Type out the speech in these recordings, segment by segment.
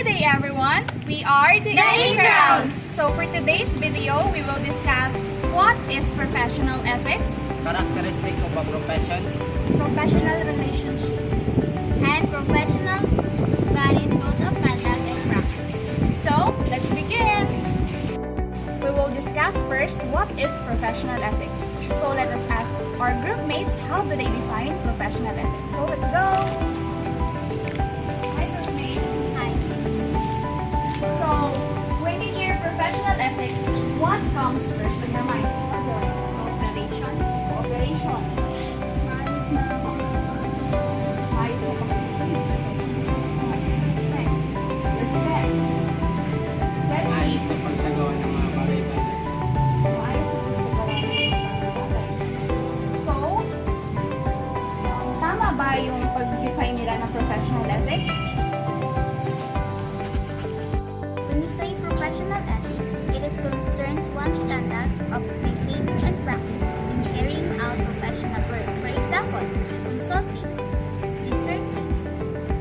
Good day everyone! We are the In-Crowd. So for today's video, we will discuss what is professional ethics, Characteristic of a profession, professional relationship, and professional values, codes of conduct and practice. So let's begin! We will discuss first what is professional ethics. So let us ask our group mates how do they define professional ethics. So let's go! Hi group mates! Hi. So when you hear professional ethics, what comes first in your mind? Cooperation. Cooperation. Maayos na Ayos na Respect. Respect. Let me ayos na pagsagawa ng mga bagay-bagay. Ayos na pagsagawa ng mga bagay. So, tama ba yung pag-define nila ng professional ethics? When you say professional ethics, it is concerns one's conduct of behavior and practice in carrying out professional work. For example, consulting, researching,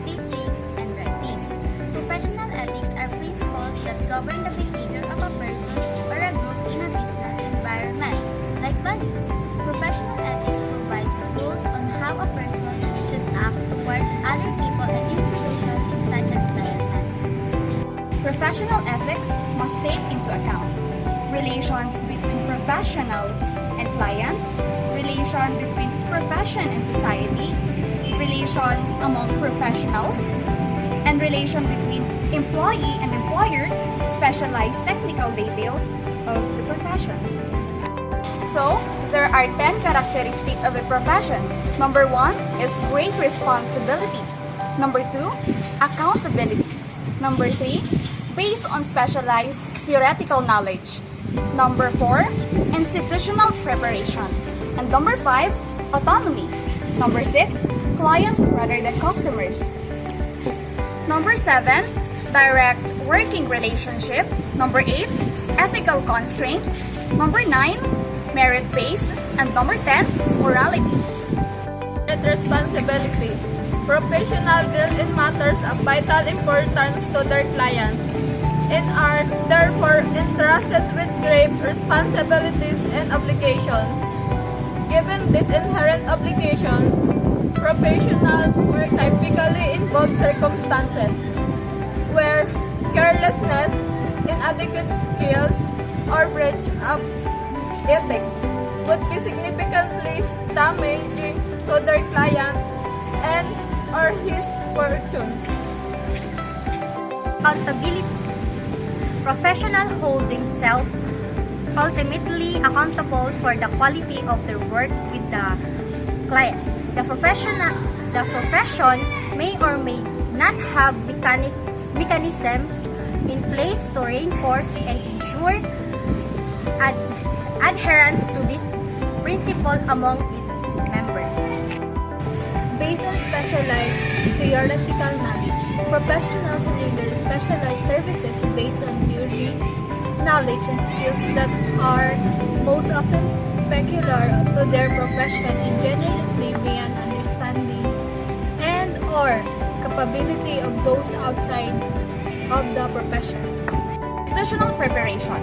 teaching, and writing. Professional ethics are principles that govern the behavior of a person or a group in a business environment. Like values, professional ethics provides rules on how a person should act towards other people and institutions in such an environment. Professional ethics must take into account relations between professionals and clients, relation between profession and society, relations among professionals, and relation between employee and employer, specialized technical details of the profession. So, there are 10 characteristics of a profession. Number 1 is great responsibility. Number 2, accountability. Number 3, based on specialized theoretical knowledge. Number 4, institutional preparation. And number 5, autonomy. Number 6, clients rather than customers. Number 7, direct working relationship. Number 8, ethical constraints. Number 9, merit-based. And number 10, morality. Responsibility. Professionals deal in matters of vital importance to their clients and are therefore entrusted with grave responsibilities and obligations. Given these inherent obligations, professional work typically involves circumstances where carelessness, inadequate skills, or breach of ethics would be significantly damaging to their client and or his fortunes. Accountability. Professional hold themselves ultimately accountable for the quality of their work with the client. The profession may or may not have mechanisms in place to reinforce and ensure adherence to this principle among its members. Based on specialized theoretical knowledge, professionals render specialized services based on theory, knowledge, and skills that are most often peculiar to their profession and generally beyond understanding and or capability of those outside of the professions. Institutional preparation.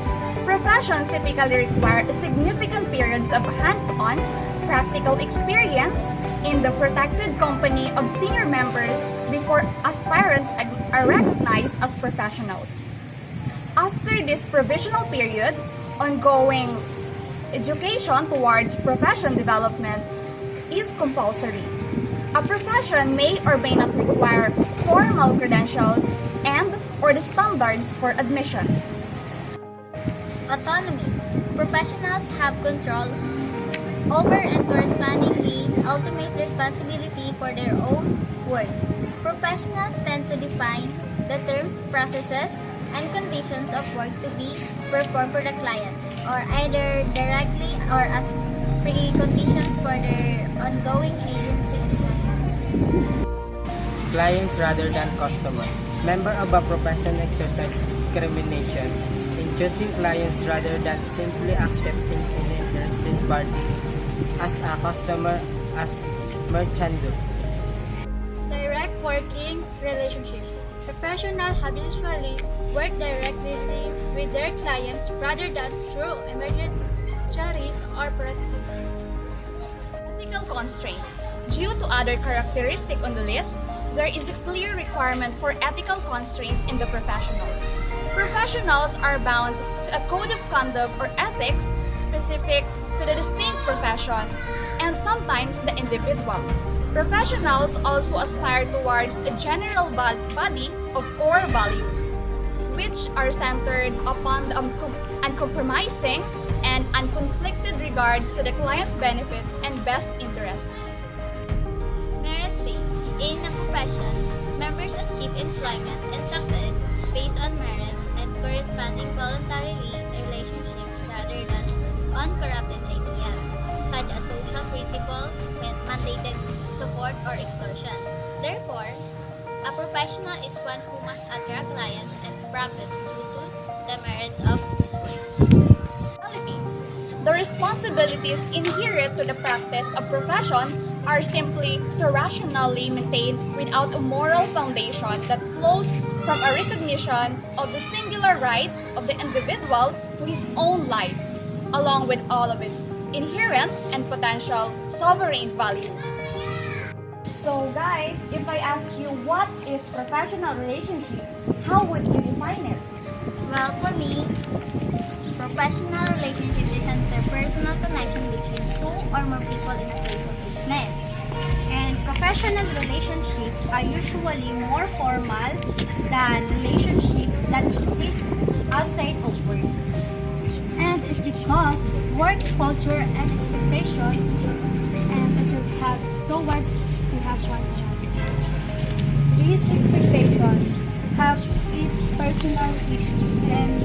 Professions typically require significant periods of hands-on, practical experience in the protected company of senior members before aspirants are recognized as professionals. After this provisional period, ongoing education towards profession development is compulsory. A profession may or may not require formal credentials and or the standards for admission. Autonomy. Professionals have control over and correspondingly ultimate responsibility for their own work. Professionals tend to define the terms, processes, and conditions of work to be performed for the clients, or either directly or as preconditions for their ongoing agency employment. Clients rather than customer. Member of a profession exercise discrimination in choosing clients rather than simply accepting an interested party as a customer as merchant. Direct working relationship. Professionals habitually work directly with their clients rather than through intermediaries or proxies. Ethical constraints. Due to other characteristics on the list, there is a clear requirement for ethical constraints in the professional. Professionals are bound to a code of conduct or ethics specific to the distinct profession and sometimes the individual. Professionals also aspire towards a general body of core values, which are centered upon the uncompromising and unconflicted regard to the client's benefit and best interests. Merit-based. In a profession, members achieve employment and success based on merit and corresponding voluntarily relationships rather than on corrupted ideas, such as social principles, mandated support, or extortion. Therefore, a professional is one who must attract clients and profits due to the merits of his work. The responsibilities inherent to the practice of profession are simply to rationally maintain without a moral foundation that flows from a recognition of the singular rights of the individual to his own life, along with all of its inherent and potential sovereign value. So guys, if I ask you what is professional relationship, how would you define it? Well, for me, professional relationship is an interpersonal connection between two or more people in a place of business. And professional relationships are usually more formal than relationships that exist outside of work. And it's because work culture and expectation and should have towards to have one another. These expectations have if personal issues and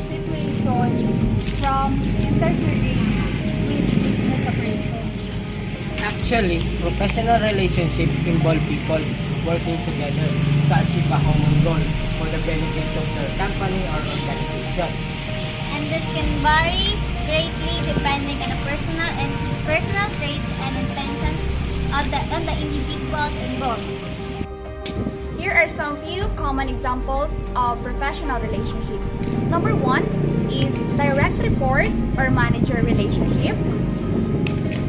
situations from interfering with business operations. Actually, professional relationships involve people working together to achieve a common goal for the benefits of their company or organization. And this can vary greatly depending on the personal traits and intentions of the individuals involved. Here are some few common examples of professional relationship. Number 1 is direct report or manager relationship,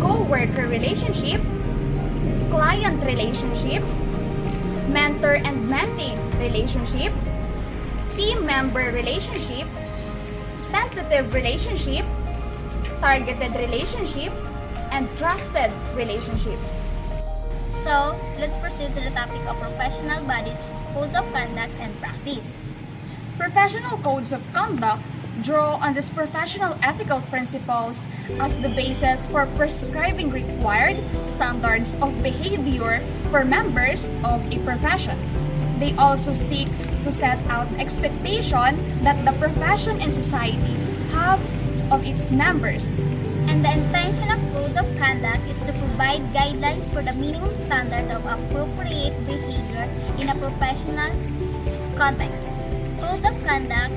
co-worker relationship, client relationship, mentor and mentee relationship, team member relationship, tentative relationship, targeted relationship, and trusted relationship. So, let's proceed to the topic of professional bodies, codes of conduct, and practice. Professional codes of conduct draw on these professional ethical principles as the basis for prescribing required standards of behavior for members of a profession. They also seek to set out expectation that the profession and society have of its members. And the intention of codes of conduct is to provide guidelines for the minimum standards of appropriate behavior in a professional context. Codes of conduct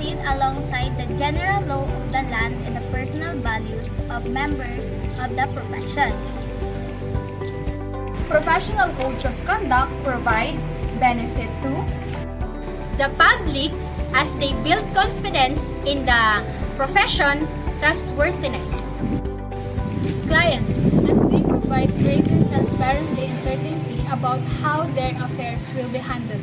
sit alongside the general law of the land and the personal values of members of the profession. Professional codes of conduct provides benefit to The public, as they build confidence in the profession, trustworthiness. Clients, as they provide greater transparency and certainty about how their affairs will be handled.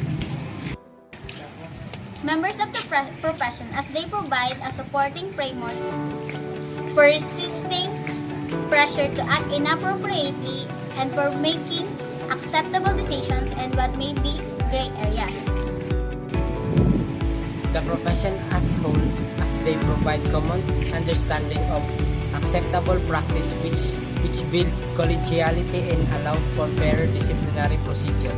Members of the profession, as they provide a supporting framework for resisting pressure to act inappropriately and for making acceptable decisions and what may be gray areas. The profession as whole, as they provide common understanding of acceptable practice which build collegiality and allows for fairer disciplinary procedure.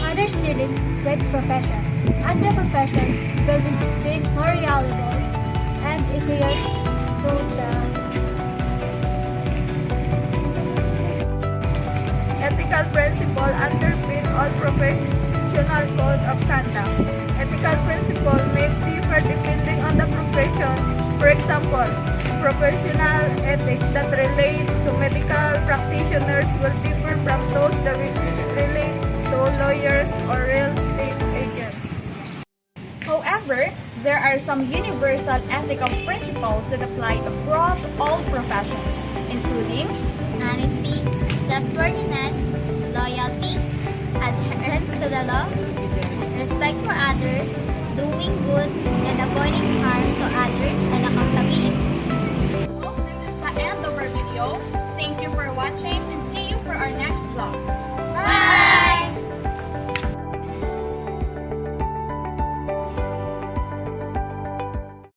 Others dealing with profession. As a profession will be seen more reliable and easier to the Ethical principle underpin all professional code of conduct. Ethical principle may differ depending on the profession. For example, professional ethics that relate to medical practitioners will differ from those that relate to lawyers or real estate agents. However, there are some universal ethical principles that apply across all professions, including Honesty, trustworthiness, loyalty, adherence to the law, respect for others, doing good, and avoiding harm to others, and accountability. this is the end of our video. Thank you for watching and